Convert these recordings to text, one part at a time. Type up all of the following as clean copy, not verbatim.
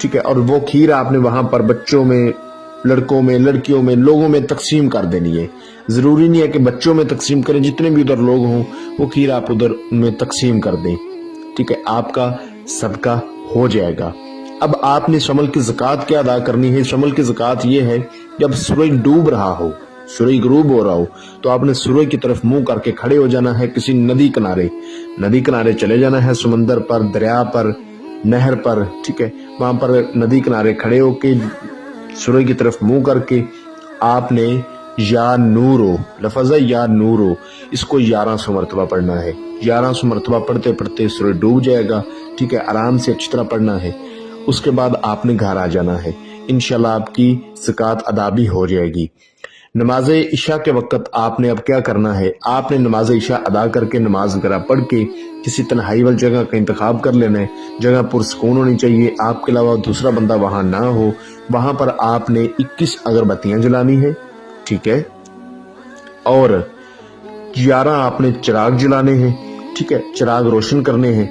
ٹھیک ہے، اور وہ کھیر آپ نے وہاں پر بچوں میں، لڑکوں میں، لڑکیوں میں، لوگوں میں تقسیم کر دینی ہے۔ ضروری نہیں ہے کہ بچوں میں تقسیم کریں، جتنے بھی ادھر لوگ ہوں وہ کھیر آپ ادھر میں تقسیم کر دیں، ٹھیک ہے، آپ کا صدقہ ہو جائے گا۔ اب آپ نے شمل کی زکوٰۃ کیا ادا کرنی ہے؟ شمل کی زکوٰۃ یہ ہے، جب سورج ڈوب رہا ہو، سورج غروب ہو رہا ہو، تو آپ نے سورج کی طرف منہ کر کے کھڑے ہو جانا ہے، کسی ندی کنارے چلے جانا ہے، سمندر پر، دریا پر، نہر پر، ٹھیک ہے، وہاں پر ندی کنارے کھڑے ہو کے سورج کی طرف منہ کر کے آپ نے یا نورو، لفظ ہے یا نورو، اس کو 1100 مرتبہ پڑھنا ہے۔ 1100 مرتبہ پڑھتے پڑھتے سورج ڈوب جائے گا، ٹھیک ہے، آرام سے اچھی طرح پڑھنا ہے۔ اس کے بعد آپ نے گھر آ جانا ہے، انشاءاللہ آپ کی زکوٰۃ ادا بھی ہو جائے گی۔ نماز عشاء کے وقت آپ نے اب کیا کرنا ہے؟ آپ نے نماز عشاء ادا کر کے نماز وغیرہ پڑھ کے کسی تنہائی والی جگہ کا انتخاب کر لینا ہے، جگہ پرسکون ہونی چاہیے، آپ کے علاوہ دوسرا بندہ وہاں نہ ہو۔ وہاں پر آپ نے 21 اگربتیاں جلانی ہے، ٹھیک ہے، اور 11 آپ نے چراغ جلانے ہیں، ٹھیک ہے، چراغ روشن کرنے ہیں،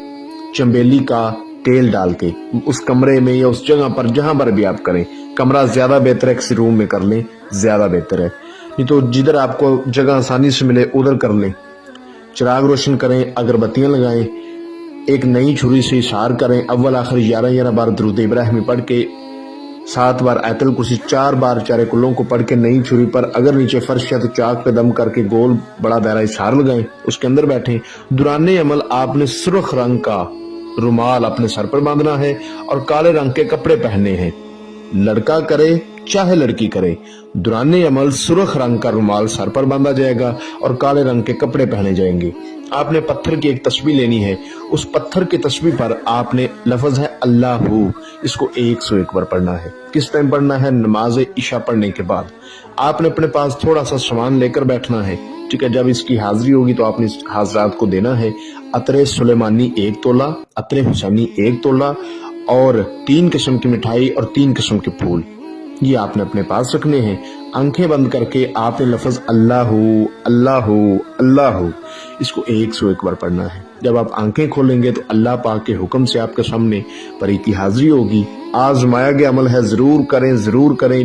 چنبیلی کا تیل ڈال کے اس کمرے میں یا اس جگہ پر جہاں پر بھی آپ کریں۔ کمرہ زیادہ بہتر ہے، کسی روم میں کر لیں، زیادہ بہتر ہے، نہیں تو جدھر آپ کو جگہ آسانی سے ملے ادھر کر لیں۔ چراغ روشن کریں، اگربتیاں لگائیں، ایک نئی چھری سے اشار کریں، اول آخر 11 بار درود ابراہیمی پڑھ کے 7 بار آیت الکرسی، 4 بار چارے کلوں کو پڑھ کے نئی چھری پر، اگر نیچے فرش ہے تو چاک پہ دم کر کے گول بڑا دائرہ اشار لگائیں، اس کے اندر بیٹھیں۔ دوران عمل آپ نے سرخ رنگ کا رومال اپنے سر پر باندھنا ہے اور کالے رنگ کے کپڑے پہننے ہیں، لڑکا کرے چاہے لڑکی کرے، دوران عمل سرخ رنگ کا رومال سر پر باندھا جائے گا اور کالے رنگ کے کپڑے پہنے جائیں گے۔ آپ نے پتھر کی ایک تسبیح لینی ہے، اس پتھر کی تسبیح پر آپ نے لفظ ہے اللہ، اس کو 101 بار پڑھنا ہے۔ کس ٹائم پڑھنا ہے؟ نماز عشاء پڑھنے کے بعد۔ آپ نے اپنے پاس تھوڑا سا سامان لے کر بیٹھنا ہے، ٹھیک ہے، جب اس کی حاضری ہوگی تو آپ نے اس حاضرات کو دینا ہے۔ عطر سلیمانی 1 تولہ، عطر حسینی 1 تولہ، اور 3 قسم کی مٹھائی اور 3 قسم کے پھول، یہ آپ نے اپنے پاس رکھنے ہیں۔ آنکھیں بند کر کے آپ نے لفظ اللہ اللہ اللہ، اس کو 101 بار پڑھنا ہے۔ جب آپ آنکھیں کھولیں گے تو اللہ پاک کے حکم سے آپ کے سامنے پری کی حاضری ہوگی۔ آزمایا گیا عمل ہے، ضرور کریں، ضرور کریں۔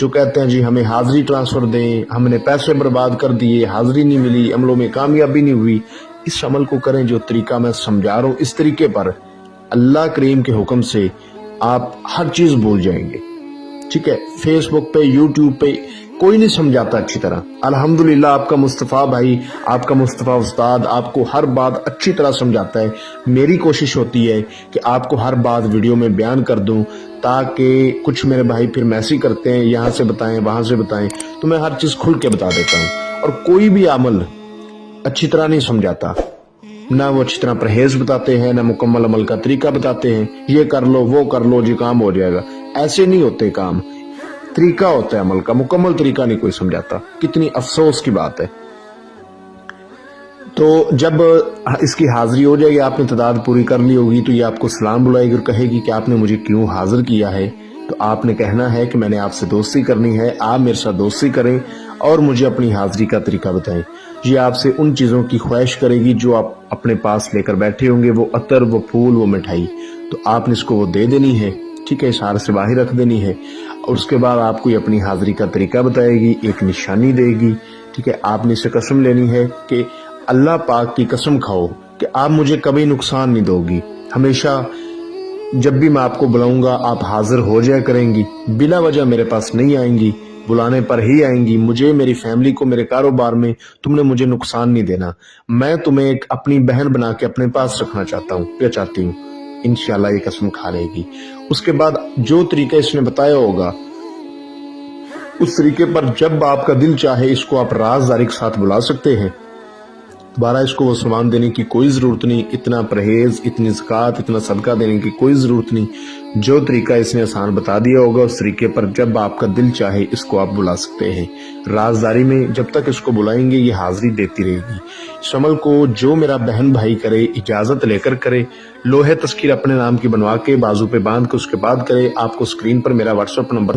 جو کہتے ہیں جی ہمیں حاضری ٹرانسفر دیں، ہم نے پیسے برباد کر دیے، حاضری نہیں ملی، عملوں میں کامیابی نہیں ہوئی، اس عمل کو کریں جو طریقہ میں سمجھا رہا ہوں، اس طریقے پر اللہ کریم کے حکم سے آپ ہر چیز بھول جائیں گے، ٹھیک ہے۔ فیس بک پہ، یوٹیوب پہ کوئی نہیں سمجھاتا اچھی طرح، الحمدللہ آپ کا مصطفیٰ بھائی، آپ کا مصطفیٰ استاد آپ کو ہر بات اچھی طرح سمجھاتا ہے۔ میری کوشش ہوتی ہے کہ آپ کو ہر بات ویڈیو میں بیان کر دوں، تاکہ کچھ میرے بھائی پھر میسج کرتے ہیں یہاں سے بتائیں وہاں سے بتائیں، تو میں ہر چیز کھل کے بتا دیتا ہوں۔ اور کوئی بھی عمل اچھی طرح نہیں سمجھاتا، نہ وہ اچھی طرح پرہیز بتاتے ہیں، نہ مکمل عمل کا طریقہ بتاتے ہیں، یہ کر لو وہ کر لو جی کام ہو جائے گا، ایسے نہیں ہوتے کام، طریقہ ہوتا ہے عمل کا، مکمل طریقہ نہیں کوئی سمجھاتا۔ کتنی افسوس کی بات ہے۔ تو جب اس کی حاضری ہو جائے گی، آپ نے تعداد پوری کر لی ہوگی، تو یہ آپ کو سلام بلائے گی اور کہے گی کہ آپ نے مجھے کیوں حاضر کیا ہے۔ تو آپ نے کہنا ہے کہ میں نے آپ سے دوستی کرنی ہے، آپ میرے ساتھ دوستی کریں اور مجھے اپنی حاضری کا طریقہ بتائیں۔ یہ آپ سے ان چیزوں کی خواہش کرے گی جو آپ اپنے پاس لے کر بیٹھے ہوں گے، وہ عطر، وہ پھول، وہ مٹھائی، تو آپ نے اس کو وہ دے دینی ہے، ٹھیک ہے، اشارے سے باہر رکھ دینی ہے۔ اور اس کے بعد آپ کو یہ اپنی حاضری کا طریقہ بتائے گی، ایک نشانی دے گی، ٹھیک ہے۔ آپ نے اسے قسم لینی ہے کہ اللہ پاک کی قسم کھاؤ کہ آپ مجھے کبھی نقصان نہیں دو گی، ہمیشہ جب بھی میں آپ کو بلاؤں گا آپ حاضر ہو جایا کریں گی، بلا وجہ میرے پاس نہیں آئیں گی، بلانے پر ہی آئیں گی۔ مجھے، میری فیملی کو، میرے کاروبار میں تم نے مجھے نقصان نہیں دینا، میں تمہیں ایک اپنی بہن بنا کے اپنے پاس رکھنا چاہتا ہوں یا چاہتی ہوں۔ انشاءاللہ یہ قسم کھا لے گی۔ اس کے بعد جو طریقہ اس نے بتایا ہوگا اس طریقے پر جب آپ کا دل چاہے اس کو آپ رازداری کے ساتھ بلا سکتے ہیں۔ دوبارہ اس کو وہ سامان دینے کی کوئی ضرورت نہیں، اتنا پرہیز، اتنی زکوٰۃ، اتنا صدقہ دینے کی کوئی ضرورت نہیں۔ جو طریقہ اس نے آسان بتا دیا ہوگا اس طریقے پر جب آپ کا دل چاہے اس کو آپ بلا سکتے ہیں۔ رازداری میں جب تک اس کو بلائیں گے یہ حاضری دیتی رہے گی۔ اس عمل کو جو میرا بہن بھائی کرے، اجازت لے کر کرے، لوہے تذکیر اپنے نام کی بنوا کے بازو پہ باندھ کے اس کے بعد کرے۔ آپ کو اسکرین پر میرا واٹس ایپ نمبر